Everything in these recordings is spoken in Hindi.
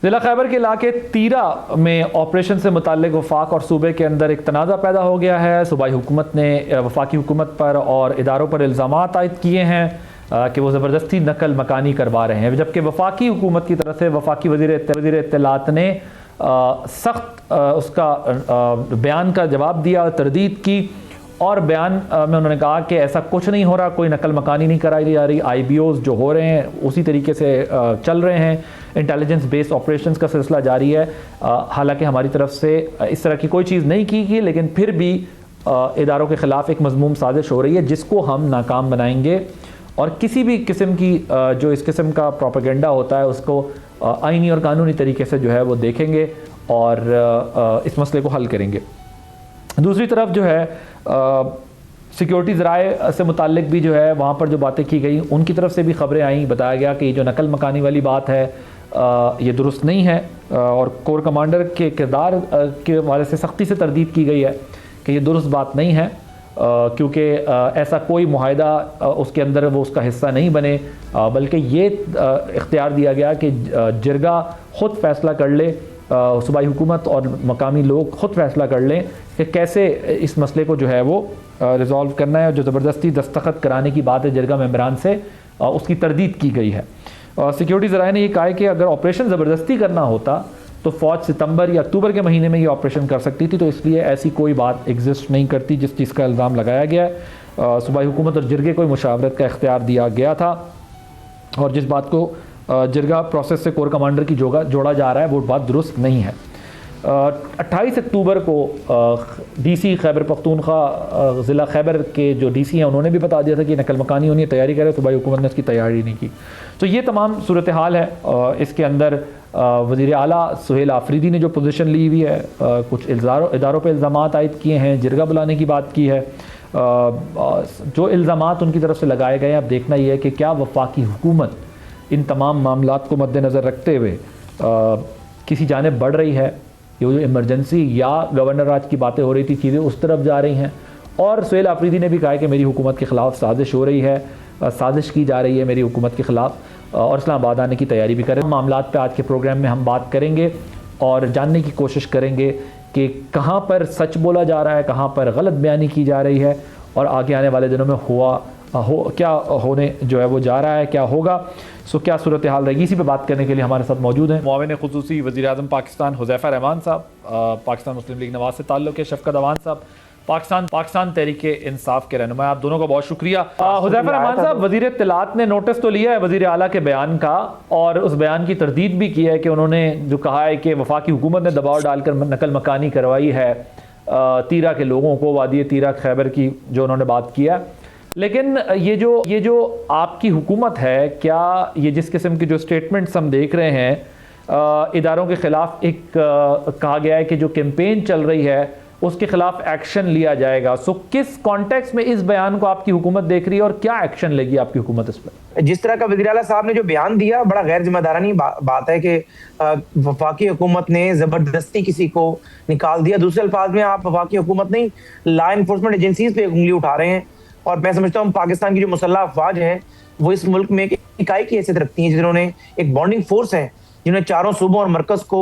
जिला खैबर के इलाके तीरा में ऑपरेशन से मुताल्लिक वफाक और सूबे के अंदर एक तनाज़ा पैदा हो गया है। सूबाई हुकूमत ने वफाकी हुकूमत पर और इदारों पर इल्ज़ामात आयद किए हैं कि वो ज़बरदस्ती नकल मकानी करवा रहे हैं, जबकि वफाकी हुकूमत की तरफ से वफाकी वज़ीर इत्तलात ने सख्त उसका बयान का जवाब दिया और तरदीद की। और बयान में उन्होंने कहा कि ऐसा कुछ नहीं हो रहा, कोई नकल मकानी नहीं कराई जा रही, IBOs जो हो रहे हैं उसी तरीके से चल रहे हैं, इंटेलिजेंस बेस्ड ऑपरेशंस का सिलसिला जारी है। हालांकि हमारी तरफ से इस तरह की कोई चीज़ नहीं की गई, लेकिन फिर भी इदारों के ख़िलाफ़ एक मज़मूम साजिश हो रही है जिसको हम नाकाम बनाएंगे और किसी भी किस्म की जो इस किस्म का प्रोपेगेंडा होता है उसको आइनी और कानूनी तरीके से जो है वो देखेंगे और इस मसले को हल करेंगे। दूसरी तरफ जो है सिक्योरिटी ज़राए से मुताल्लिक भी जो है वहाँ पर जो बातें की गई उनकी तरफ से भी ख़बरें आई। बताया गया कि ये जो नकल मकानी वाली बात है ये दुरुस्त नहीं है और कोर कमांडर के किरदार के हवाले से सख्ती से तरदीद की गई है कि ये दुरुस्त बात नहीं है, क्योंकि ऐसा कोई मुआहदा उसके अंदर वो उसका हिस्सा नहीं बने, बल्कि ये इख्तियार दिया गया कि जिरगा ख़ुद फ़ैसला कर ले, सूबाई हुकूमत और मकामी लोग ख़ुद फ़ैसला कर लें कि कैसे इस मसले को जो है वो रिज़ॉल्व करना है। जो ज़बरदस्ती दस्तखत कराने की बात है जिरगा मेंबरान से, उसकी तरदीद की गई है। सिक्योरिटी ज़राए ने यह कहा है कि अगर ऑपरेशन ज़बरदस्ती करना होता तो फ़ौज सितंबर या अक्टूबर के महीने में ये ऑपरेशन कर सकती थी, तो इसलिए ऐसी कोई बात एग्जिस्ट नहीं करती जिस चीज़ का इल्ज़ाम लगाया गया है। सूबाई हुकूमत और जिरगे को मुशावरत का इख्तियार दिया गया था और जिस बात को जिरगा प्रोसेस से कोर कमांडर की जोड़ा जा रहा है वो बात दुरुस्त नहीं है। 28 अक्टूबर को DC खैबर पख्तूनख्वा ज़िला खैबर के जो DC हैं उन्होंने भी बता दिया था कि नकल मकानी होनी तैयारी करे, सूबाई हुकूमत ने उसकी तैयारी नहीं की। तो ये तमाम सूरत हाल है। इसके अंदर वज़ीर आला सुहेल आफरीदी ने जो पोजीशन ली हुई है, कुछ इदारों पर इल्ज़ामात आयद किए हैं, जिरगा बुलाने की बात की है। जो इल्ज़ामात उनकी तरफ से लगाए गए हैं, अब देखना ये है कि क्या वफाकी हुकूमत इन तमाम मामलात को मद्देनज़र रखते हुए किसी जानिब बढ़ रही है। ये जो इमरजेंसी या गवर्नर राज की बातें हो रही थी, चीज़ें उस तरफ जा रही हैं। और सुहेल आफरीदी ने भी कहा है कि मेरी हुकूमत के ख़िलाफ़ साजिश हो रही है, साजिश की जा रही है मेरी हुकूमत के ख़िलाफ़, और इस्लामाबाद आने की तैयारी भी करें। मामलात पे आज के प्रोग्राम में हम बात करेंगे और जानने की कोशिश करेंगे कि कहाँ पर सच बोला जा रहा है, कहाँ पर गलत बयानी की जा रही है और आगे आने वाले दिनों में क्या होने जो है वो जा रहा है, क्या होगा, सो क्या सूरत हाल रहेगी। इसी पे बात करने के लिए हमारे साथ मौजूद हैं मुआविन खुसूसी वज़ीर आज़म पाकिस्तान हुज़ैफ़ा रहमान साहब, पाकिस्तान मुस्लिम लीग नवाज़ से ताल्लुक़ है शफ़क़त अवान साहब, पाकिस्तान तहरीक इंसाफ के रहनुमा। आप दोनों का बहुत शुक्रिया। हुज़ैफ़ा रहमान साहब, वज़ीर इत्तलात ने नोटिस तो लिया है वज़ीर आला के बयान का और उस बयान की तरदीद भी की है कि उन्होंने जो कहा है कि वफाकी हुकूमत ने दबाव डालकर नकल मकानी करवाई है तीरा के लोगों को, वादी तीरा खैबर की जो उन्होंने बात किया। लेकिन ये जो आपकी हुकूमत है, क्या ये जिस किस्म के जो स्टेटमेंट्स हम देख रहे हैं इदारों के ख़िलाफ़, एक कहा गया है कि जो कैंपेन चल रही है उसके ख़िलाफ़ एक्शन लिया जाएगा, सो किस कॉन्टेक्स्ट में इस बयान को आपकी हुकूमत देख रही है और क्या एक्शन लेगी आपकी हुकूमत इस पर? जिस तरह का वज़ीर आला साहब ने जो बयान दिया, बड़ा गैर जिम्मेदारानी बात है कि वफाकी हुकूमत ने ज़बरदस्ती किसी को निकाल दिया। दूसरे अल्फाज में आप वफाकी हुकूमत नहीं, लॉ इन्फोर्समेंट एजेंसीज पे उंगली उठा रहे हैं। और मैं समझता हूँ पाकिस्तान की जो मुसल्लह अफवाज है वो इस मुल्क में एक इकाई की हैसियत रखती हैं, जिन्होंने एक बॉन्डिंग फोर्स है, जिन्होंने चारों सूबों और मरकज़ को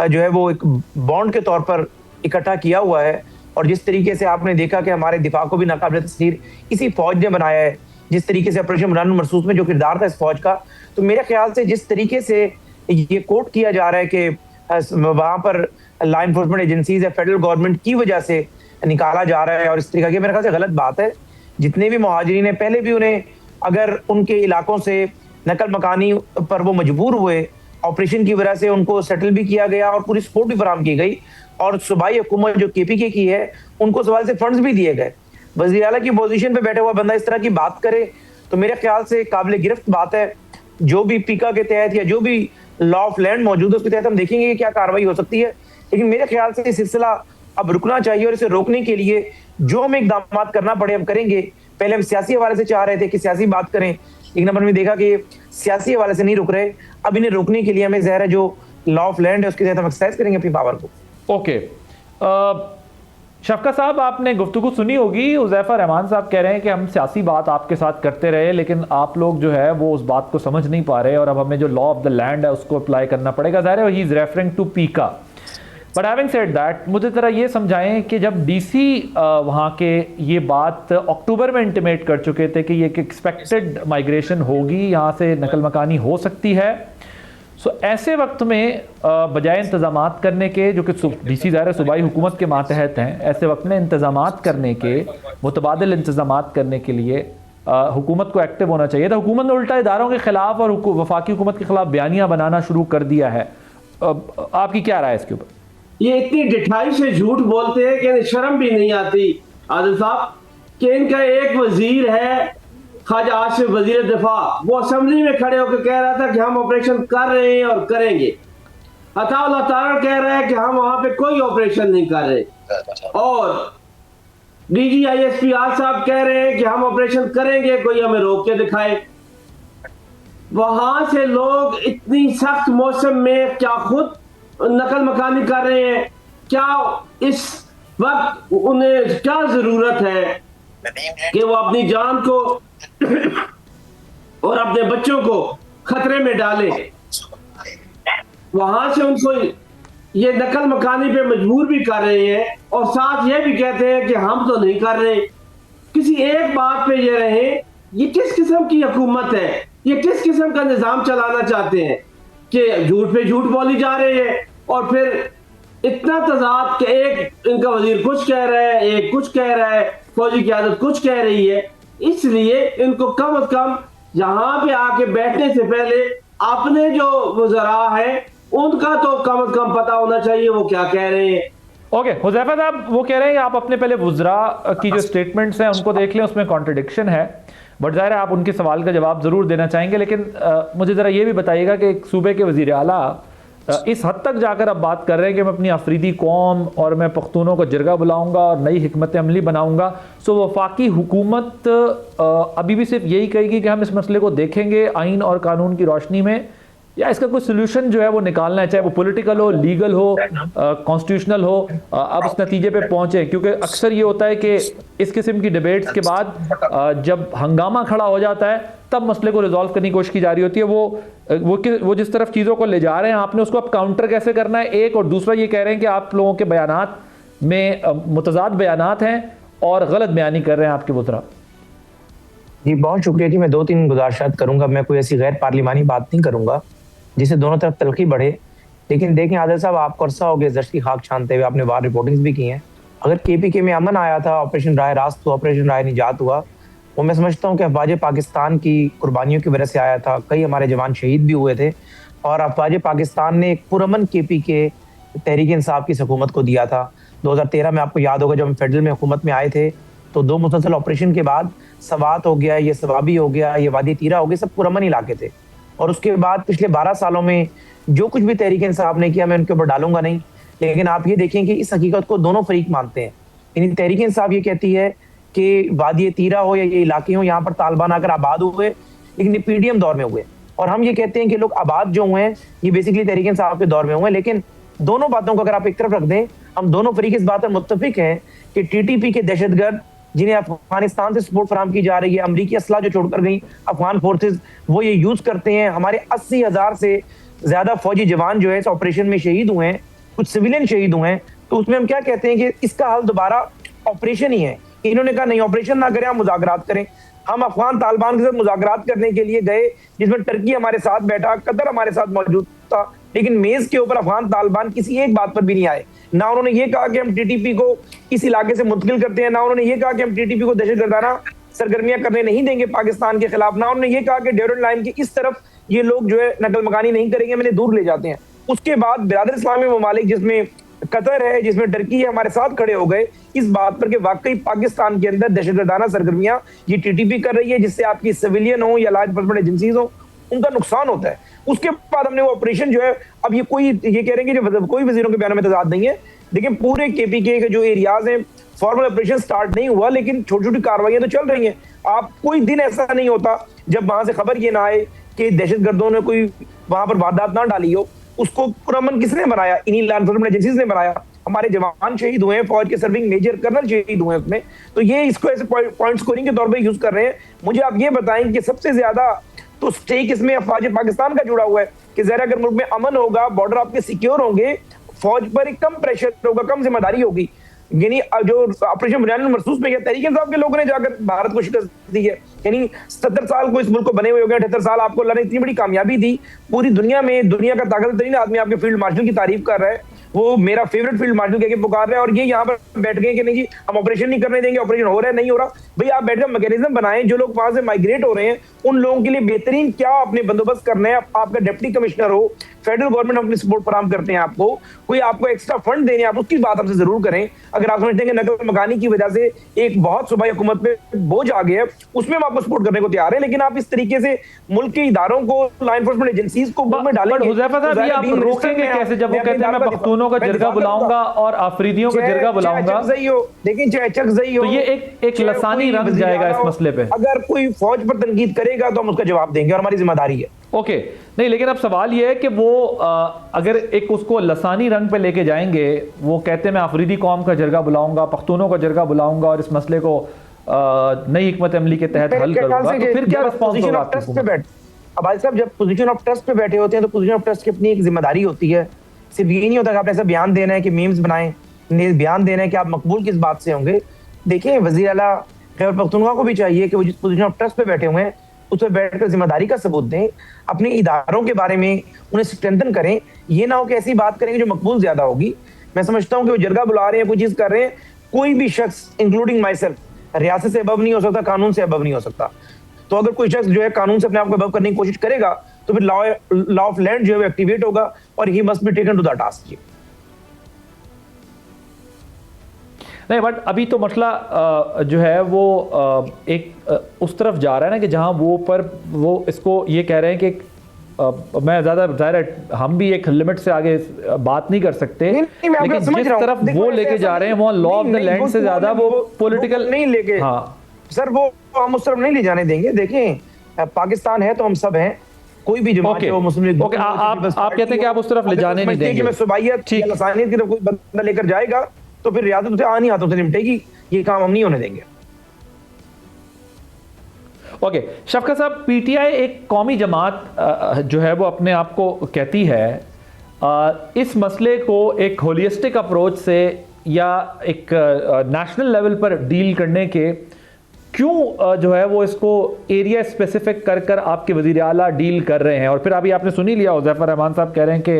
जो है वो एक बॉन्ड के तौर पर इकट्ठा किया हुआ है। और जिस तरीके से आपने देखा कि हमारे दिफा को भी नाकाबिल तस्लीर इसी फौज ने बनाया है, जिस तरीके से ऑपरेशन बुरहानुल मरसूस में जो किरदार था इस फौज का, तो मेरे ख्याल से जिस तरीके से ये कोट किया जा रहा है कि वहाँ पर लॉ इन्फोर्समेंट एजेंसीज है फेडरल गवर्नमेंट की वजह से निकाला जा रहा है, और इस तरीके की मेरे ख्याल से गलत बात है। जितने भी मुहाजिरीन हैं, पहले भी उन्हें अगर उनके इलाकों से नकल मकानी पर वो मजबूर हुए, ऑपरेशन की वजह से उनको सेटल भी किया गया और पूरी सपोर्ट भी फराहम की गई, और सूबाई हुकूमत जो KPK की है उनको सवाल से फंड्स भी दिए गए। वज़ीर आला की पोजीशन पे बैठा हुआ बंदा इस तरह की बात करे तो मेरे ख्याल से काबिल गिरफ्त बात है। जो भी पीका के तहत या जो भी लॉ ऑफ लैंड मौजूद है उसके तहत हम देखेंगे कि क्या कार्रवाई हो सकती है, लेकिन मेरे ख्याल से ये सिलसिला अब रुकना चाहिए और इसे रोकने के लिए जो हमें इक़दाम करना पड़े हम करेंगे। पहले हम सियासी हवाले से चाह रहे थे कि सियासी बात करें, लेकिन हमने देखा कि सियासी हवाले से नहीं रुक रहे। अब इन्हें रोकने के लिए हमें ज़ाहिर है जो लॉ ऑफ लैंड है उसके तहत हम एक्सरसाइज करेंगे अपनी पावर को। ओके, शफकत साहब, आपने गुफ्तगू सुनी होगी, हुज़ैफा रहमान साहब कह रहे हैं कि हम सियासी बात आपके साथ करते रहे लेकिन आप लोग जो है वो उस बात को समझ नहीं पा रहे और अब हमें जो लॉ ऑफ द लैंड है उसको अप्लाई करना पड़ेगा। ज़ाहिर है ही इज़ रेफरिंग टू पीका। बट हैविंग सेड दैट, मुझे ज़रा ये समझाएं कि जब डीसी वहाँ के ये बात अक्टूबर में इंटीमेट कर चुके थे कि ये एक्सपेक्टेड माइग्रेशन होगी, यहाँ से नकल मकानी हो सकती है, सो ऐसे वक्त में बजाय इंतज़ामात करने के, जो कि डीसी ज़ाहिर सूबाई हुकूमत के मातहत हैं, ऐसे वक्त में इंतज़ामात करने के, मुतबादिल इंतज़ामात करने के लिए हुकूमत को एक्टिव होना चाहिए था। हुकूमत ने उल्टा इदारों के ख़िलाफ़ और वफाकी हुकूमत के ख़िलाफ़ बयानियाँ बनाना शुरू कर दिया है। आपकी क्या राय है इसके ऊपर? ये इतनी डिठाई से झूठ बोलते हैं कि शर्म भी नहीं आती आदिल साहब, कि इनका एक वजीर है ख्वाजा आसिफ वजीर दिफा, वो असेंबली में खड़े होकर कह रहा था कि हम ऑपरेशन कर रहे हैं और करेंगे। अताउल्लाह तारड़ कह रहा है कि हम वहां पे कोई ऑपरेशन नहीं कर रहे, और DGISP आज साहब कह रहे हैं कि हम ऑपरेशन करेंगे, कोई हमें रोक के दिखाए। वहां से लोग इतनी सख्त मौसम में क्या खुद नकल मकानी कर रहे हैं? क्या इस वक्त उन्हें क्या जरूरत है कि वो अपनी जान को और अपने बच्चों को खतरे में डाले? वहां से उनको ये नकल मकानी पे मजबूर भी कर रहे हैं और साथ ये भी कहते हैं कि हम तो नहीं कर रहे। किसी एक बात पे ये रहे, ये किस किस्म की हुकूमत है? ये किस किस्म का निजाम चलाना चाहते हैं कि झूठ पे झूठ बोली जा रही है और फिर इतना तजाद कि एक इनका वजीर कुछ कह रहा है, एक कुछ कह रहा है, फौजी क़यादत कुछ कह रही है। इसलिए इनको कम से कम यहाँ पे आके बैठने से पहले अपने जो वज़रा हैं उनका तो कम से कम पता होना चाहिए वो क्या कह रहे हैं। ओके, हुज़ैफा साहब वो कह रहे हैं आप अपने पहले वज़रा की जो स्टेटमेंट्स हैं उनको देख लें, उसमें कॉन्ट्रडिक्शन है, बट ज़ाहिर है आप उनके सवाल का जवाब ज़रूर देना चाहेंगे। लेकिन मुझे ज़रा ये भी बताइएगा कि एक सूबे के वज़ीर आला इस हद तक जाकर अब बात कर रहे हैं कि मैं अपनी अफरीदी कौम और मैं पख्तूनों को जिरगा बुलाऊंगा और नई हिकमत अमली बनाऊंगा। सो वफाकी हुकूमत अभी भी सिर्फ यही कहेगी कि हम इस मसले को देखेंगे आइन और कानून की रोशनी में, या इसका कोई सोल्यूशन जो है वो निकालना है, चाहे वो पॉलिटिकल हो, लीगल हो, कॉन्स्टिट्यूशनल हो, अब इस नतीजे पे पहुंचे? क्योंकि अक्सर ये होता है कि इस किस्म की डिबेट्स के बाद जब हंगामा खड़ा हो जाता है तब मसले को रिजॉल्व करने की कोशिश की जा रही होती है। वो जिस तरफ चीज़ों को ले जा रहे हैं आपने उसको अब काउंटर कैसे करना है, एक, और दूसरा ये कह रहे हैं कि आप लोगों के बयानात में मुतजाद बयानात हैं और गलत बयानी कर रहे हैं आपके वज़रा। जी बहुत शुक्रिया कि मैं 2-3 गुजारिशात करूंगा। मैं कोई ऐसी गैर पार्लिमानी बात नहीं करूंगा जिससे दोनों तरफ तलखी बढ़े। लेकिन देखें आदिल साहब, आपको अरसा हो गया जश्न की खाक छानते हुए, आपने बाहर रिपोर्टिंग्स भी की हैं। अगर KPK में अमन आया था, ऑपरेशन राय रास्त हुआ, ऑपरेशन राय निजात हुआ, वो मैं समझता हूँ कि अफवाज पाकिस्तान की कुर्बानियों की वजह से आया था। कई हमारे जवान शहीद भी हुए थे और अफवाज पाकिस्तान ने एक पुरअमन KPK तहरीक इंसाफ की हुकूमत को दिया था। 2013 में आपको याद होगा जब हम फेडरल में हुकूमत में आए थे तो 2 मुसलसल ऑपरेशन के बाद सवात हो गया, ये सवाबी हो गया, ये वादी तीरा हो गया, सब पुरअमन इलाके थे। और उसके बाद पिछले 12 सालों में जो कुछ भी तहरीक इंसाफ ने किया मैं उनके ऊपर डालूंगा नहीं, लेकिन आप ये देखें कि इस हकीकत को दोनों फरीक मानते हैं। यानी तहरीक इंसाफ ये कहती है कि वादी तीरा हो या ये इलाके हो, यहाँ पर तालिबान आकर आबाद हुए, लेकिन ये PDM दौर में हुए, और हम ये कहते हैं कि लोग आबाद जो हुए हैं ये बेसिकली तहरीक इंसाफ के दौर में हुए। लेकिन दोनों बातों को अगर आप एक तरफ रख दें, हम दोनों फरीक इस बात पर मुत्तफिक हैं कि TTP के दहशतगर्द जिन्हें अफगानिस्तान से सपोर्ट फराम की जा रही है, अमरीकी असला जो छोड़कर गई अफगान फोर्सेस, वो ये यूज करते हैं। हमारे 80,000 से ज्यादा फौजी जवान जो है इस ऑपरेशन में शहीद हुए हैं, कुछ सिविलियन शहीद हुए हैं। तो उसमें हम क्या कहते हैं कि इसका हल दोबारा ऑपरेशन ही है। इन्होंने कहा नहीं ऑपरेशन ना करें, हम मुज़ाकरात करें। हम अफगान तालिबान के साथ मुज़ाकरात करने के लिए गए जिसमें टर्की हमारे साथ बैठा, कतर हमारे साथ मौजूद था, लेकिन मेज के ऊपर अफगान तालिबान किसी एक बात पर भी नहीं आए। ना उन्होंने ये कहा कि हम TTP को इस इलाके से मुंतकिल करते हैं, ना उन्होंने ये कहा कि हम TTP को दहशतगर्दाना सरगर्मियां करने नहीं देंगे पाकिस्तान के खिलाफ, ना उन्होंने ये कहा कि ड्यूरेंट लाइन की इस तरफ ये लोग जो है नकल मकानी नहीं करेंगे, मैंने दूर ले जाते हैं। उसके बाद बिरादर इस्लामी ममालिक जिसमें कतर है, जिसमें टर्की है, हमारे साथ खड़े हो गए इस बात पर कि वाकई पाकिस्तान के अंदर दहशतगर्दाना सरगर्मियां ये TTP कर रही है, जिससे आपकी सिविलियन हो या लार्ज पर्सनल एजेंसीज हो उनका नुकसान होता है। उसके बाद हमने वो ऑपरेशन जो है, अब ये कोई ये कह रहे हैं कि जो कोई वजीरों के बयानों में तजाद नहीं है, देखिए पूरे KPK के जो एरियाज हैं फॉर्मल ऑपरेशन स्टार्ट नहीं हुआ, लेकिन छोटी छोटी कार्रवाइयां तो चल रही हैं। आप कोई दिन ऐसा नहीं होता जब वहां से खबर ये ना आए कि दहशतगर्दों ने कोई वहां पर वारदात ना डाली हो। उसको पुरअमन किसने बनाया? इन्हीं लॉ एनफोर्समेंट एजेंसीज ने बनाया। हमारे जवान शहीद हुए हैं, फौज के सर्विंग मेजर कर्नल शहीद हुए हैं उसमें, तो ये इसको ऐसे पॉइंट स्कोरिंग के तौर पर यूज कर रहे हैं। मुझे आप ये बताएं कि सबसे ज्यादा तो स्टेक इसमें अफवाज पाकिस्तान का जुड़ा हुआ है कि जरा अगर मुल्क में अमन होगा, बॉर्डर आपके सिक्योर होंगे, फौज पर एक कम प्रेशर होगा, कम जिम्मेदारी होगी। यानी जो ऑपरेशन बुनियाद मरसूस में तहरीक इंसाफ के लोगों ने जाकर भारत को शिकस्त दी है, यानी 70 साल को इस मुल्क को बने हुए हो गए, 78 साल आपको अल्लाह ने इतनी बड़ी कामयाबी दी, पूरी दुनिया में दुनिया का ताकत तरीन आदमी आपके फील्ड मार्शल की तारीफ कर रहा है, वो मेरा फेवरेट फील्ड मार्शल कहकर पुकार रहे हैं, और ये यहाँ पर बैठ गए कि नहीं जी हम ऑपरेशन नहीं करने देंगे, ऑपरेशन हो रहा है नहीं हो रहा। भाई आप बैठ कर मैकेनिज्म बनाएं, जो लोग वहां से माइग्रेट हो रहे हैं उन लोगों के लिए बेहतरीन क्या आपने बंदोबस्त करना है। आपका डिप्टी कमिश्नर हो, फेडरल गवर्नमेंट अपनी सपोर्ट फराम करते हैं आपको, कोई आपको एक्स्ट्रा फंड देने, आप उसकी बात हमसे जरूर करें। अगर आप समझते हैं कि नकल मकानी की वजह से एक बहुत सूबाई हुकूमत पे बोझ आ गया है, उसमें हम आपको सपोर्ट करने को तैयार है, लेकिन आप इस तरीके से मुल्क के इदारों को, लॉ एनफोर्समेंट एजेंसीज को मुंह में डालेंगे। हुज़ैफा साहब, ये आप रोकेंगे कैसे जब वो कहते हैं मैं पख्तूनों का जरगा बुलाऊंगा और आफरीदियों का जरगा बुलाऊंगा? लेकिन चाहे चक सही हो, तो ये एक लसानी रंग जाएगा इस मसले पे। अगर कोई फौज पर तनकीद करेगा तो हम उसका जवाब देंगे और हमारी जिम्मेदारी है। ओके नहीं, लेकिन अब सवाल ये है कि वो अगर एक उसको लसानी रंग पे लेके जाएंगे, वो कहते हैं मैं अफरीदी कौम का जरगा बुलाऊंगा, पख्तूनों का जरगा बुलाऊंगा और इस मसले को नई हिकमत अमली के तहत हल करूंगा, तो फिर क्या रिस्पॉन्स होगा आपकी हुकूमत? अब भाई साहब जब पोजीशन ऑफ ट्रस्ट पे बैठे होते हैं तो पोजीशन ऑफ ट्रस्ट की अपनी एक जिम्मेदारी होती है। सिर्फ ये नहीं होता कि आपने ऐसा बयान देना है कि मीम्स बनाएं, बयान देना है कि आप मकबूल किस बात से होंगे। देखिए वजीर आला खैबर पख्तूनख्वा को भी चाहिए कि वो जिस पोजीशन ऑफ ट्रस्ट पे बैठे हुए हैं उस पर बैठकर जिम्मेदारी का सबूत दें, अपने इदारों के बारे में उन्हें स्ट्रेंथन करें। ये ना हो कि ऐसी बात करेंगे जो मकबूल ज्यादा होगी। मैं समझता हूँ कि वो जरगा बुला रहे हैं, कोई चीज कर रहे हैं, कोई भी शख्स इंक्लूडिंग माई सेल्फ रियासत से अबव नहीं हो सकता, कानून से अबव नहीं हो सकता। तो अगर कोई शख्स जो है कानून से अपने आप को अबव करने की कोशिश करेगा तो फिर लॉ ऑफ लैंड जो है एक्टिवेट होगा और he must be taken to the task. नहीं, बट अभी तो मसला जो है वो एक उस तरफ जा रहा है ना कि जहां वो इसको ये कह रहे हैं कि मैं ज़्यादा ज़ाहिर हम भी एक लिमिट से आगे बात नहीं कर सकते, लेकिन जिस तरफ वो लेके जा रहे हैं वो लॉ ऑफ द लैंड से ज़्यादा वो पॉलिटिकल नहीं लेके। हाँ सर, वो हम उस तरफ नहीं ले जाने देंगे। देखें पाकिस्तान है तो हम सब हैं, कोई भी जमात हो, मुस्लिम लीग। ओके, आप कहते हैं कि आप उस तरफ ले जाने नहीं देंगे। मैं सुबाइयत या लसानियत की तरफ कोई बंदा लेकर जाएगा तो फिर रियासत उसे आनी हाथों से निपटेगी, ये काम हम नहीं होने देंगे। ओके शफकत साहब, पीटीआई एक कौमी जमात जो है वो अपने आप को कहती है, इस मसले को एक होलिस्टिक अप्रोच से या एक नेशनल लेवल पर डील करने के क्यों जो है वो इसको एरिया स्पेसिफिक कर कर आपके वज़ीर आला डील कर रहे हैं? और फिर अभी आपने सुनी लिया हुज़ैफा रहमान साहब कह रहे हैं कि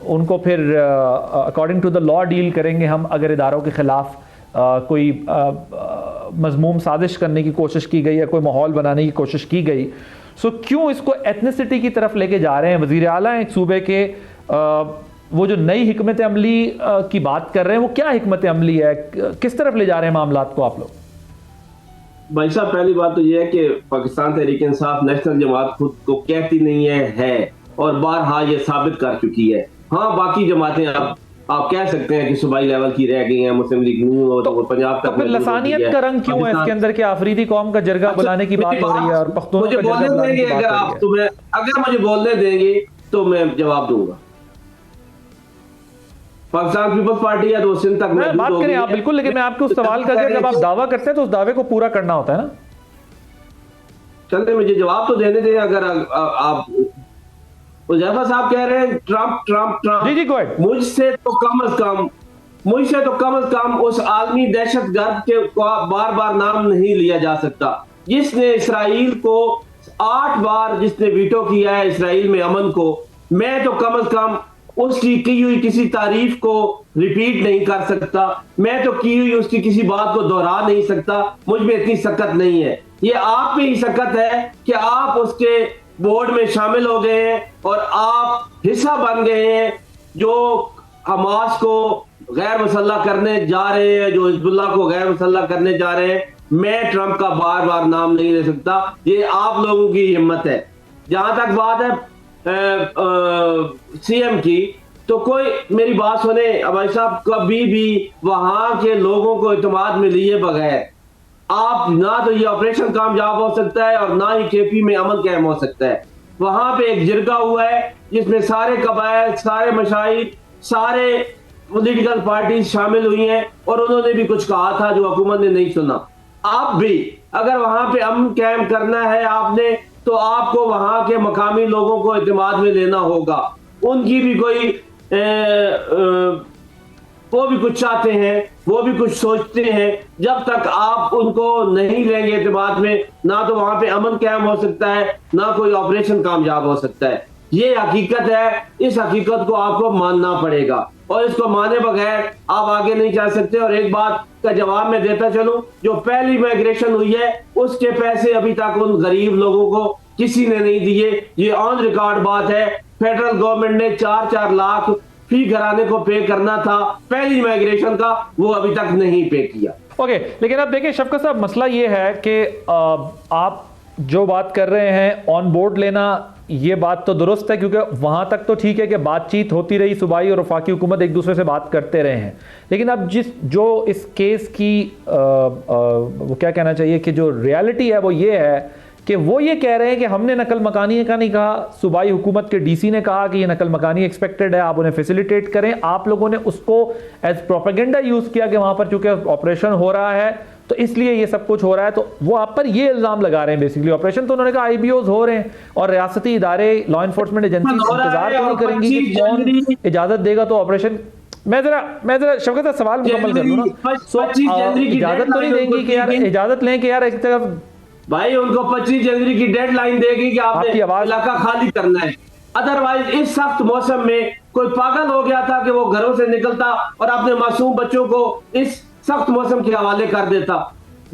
उनको फिर according to the law deal करेंगे हम अगर इदारों के ख़िलाफ़ कोई मज़मूम साजिश करने की कोशिश की गई या कोई माहौल बनाने की कोशिश की गई। सो क्यों इसको एथनिसिटी की तरफ लेके जा रहे हैं? वज़ीर आला एक सूबे के वो जो नई हिकमत अमली की बात कर रहे हैं, वो क्या हिकमत अमली है, किस तरफ ले जा रहे हैं मामलात को आप लोग? भाई साहब, पहली बात तो ये है कि पाकिस्तान तहरीक इंसाफ नेशनल जमात खुद को कहती नहीं है और बारहा ये साबित कर चुकी है। हाँ, बाकी जमातें आप कह सकते हैं कि सूबाई लेवल की रह गई हैं, मुस्लिम लीग नून और पंजाब तक। फिर लसानियत का रंग क्यों है इसके अंदर कि आफरीदी कौम का जरगा बुलाने की बात हो रही है और पख्तूनों का जरगा बुलाने की बात हो रही है? अगर मुझे बोलने देंगे तो मैं जवाब दूंगा। पाकिस्तान पीपल्स पार्टी है तो सिंध तक मैं बात करें आप बिल्कुल, लेकिन मैं आपके उस सवाल का जब आप दावा करते हैं तो उस दावे को पूरा करना होता है ना। चलते मुझे जवाब तो देने दें। अगर आप हुज़ैफा साहब कह रहे हैं ट्रंप ट्रंप ट्रंप, जी गो अहेड। मुझसे तो कम अज कम उस आलमी दहशतगर्द के बार बार नाम नहीं लिया जा सकता जिसने इसराइल को 8 बार जिसने वीटो किया है इसराइल में अमन को। मैं तो कम अज कम उसकी की हुई किसी तारीफ को रिपीट नहीं कर सकता, मैं तो की हुई उसकी किसी बात को दोहरा नहीं सकता। मुझ में इतनी सकत नहीं है, ये आप में ही सकत है कि आप उसके बोर्ड में शामिल हो गए हैं और आप हिस्सा बन गए हैं जो हमास को गैर मुसल्लह करने जा रहे हैं, जो हिजबुल्लाह को गैर मुसल्लह करने जा रहे हैं। मैं ट्रंप का बार बार नाम नहीं ले सकता, ये आप लोगों की हिम्मत है। जहां तक बात है सीएम की, तो कोई मेरी बात सुने भाई साहब, कभी भी वहां के लोगों को इत्मीनान में लिए बगैर आप ना तो ये ऑपरेशन कामयाब हो सकता है और ना ही केपी में अमन कायम हो सकता है। वहां पे एक जिरगा हुआ है जिसमें सारे कबाइल, सारे मशाइख, सारे पॉलिटिकल पार्टी शामिल हुई हैं और उन्होंने भी कुछ कहा था जो हुकूमत ने नहीं सुना। आप भी अगर वहां पे अमन कायम करना है आपने, तो आपको वहां के मकामी लोगों को एतमाद में लेना होगा। उनकी भी कोई वो भी कुछ चाहते हैं, वो भी कुछ सोचते हैं। जब तक आप उनको नहीं लेंगे एतमाद में, ना तो वहां पे अमन कायम हो सकता है, ना कोई ऑपरेशन कामयाब हो सकता है। ये हकीकत है, इस हकीकत को आपको मानना पड़ेगा और इसको माने बगैर आप आगे नहीं जा सकते। और एक बात का जवाब मैं देता चलूं, जो पहली माइग्रेशन हुई है उसके पैसे अभी तक उन गरीब लोगों को किसी ने नहीं दिए। ये ऑन रिकॉर्ड बात है। फेडरल गवर्नमेंट ने 4-4 लाख फी घराने को पे करना था पहली माइग्रेशन का, वो अभी तक नहीं पे किया। ओके, लेकिन अब देखिए शफकत साहब, मसला ये है कि आप जो बात कर रहे हैं ऑन बोर्ड लेना, ये बात तो दुरुस्त है, क्योंकि वहां तक तो ठीक है कि बातचीत होती रही, सूबाई और वफाकी हुकूमत एक दूसरे से बात करते रहे हैं। लेकिन अब जो इस केस की वो क्या कहना चाहिए कि जो रियलिटी है वो ये है कि वो ये कह रहे हैं कि हमने नकल मकानी का नहीं कहा, सूबाई हुकूमत के डीसी ने कहा कि ये नकल मकानी एक्सपेक्टेड है, आप उन्हें फैसिलिटेट करें। आप लोगों ने उसको एज प्रोपेगेंडा यूज किया कि वहां पर चूंकि ऑपरेशन हो रहा है तो इसलिए ये सब कुछ हो रहा है। तो वो आप पर ये इल्जाम लगा रहे हैं बेसिकली। ऑपरेशन तो उन्होंने कहा आईबीओज हो रहे हैं और रियासती इदारे, लॉ एनफोर्समेंट एजेंसी इंतजार तो नहीं करेंगी कि कौन इजाजत देगा तो ऑपरेशन। मैं जरा शफकत साहब सवाल मुकम्मल कर लूं ना। इजाजत तो नहीं देंगी कि यार इजाजत लें कि यार एक तरफ भाई उनको 25 जनवरी की डेडलाइन देगी कि आपने इलाका खाली करना है। अदरवाइज इस सख्त मौसम में कोई पागल हो गया था कि वो घरों से निकलता और अपने मासूम बच्चों को इस सख्त मौसम के हवाले कर देता।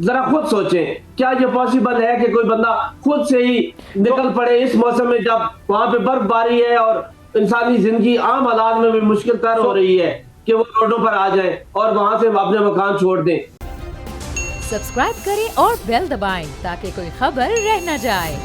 जरा खुद सोचें, क्या ये पॉसिबल है कि कोई बंदा खुद से ही निकल पड़े इस मौसम में, जब वहां पे बर्फबारी है और इंसानी जिंदगी आम हालात में भी मुश्किल तर हो रही है कि वो रोडों पर आ जाए और वहां से अपने मकान छोड़ दें। सब्सक्राइब करें और बेल दबाएं ताकि कोई खबर रह न जाए।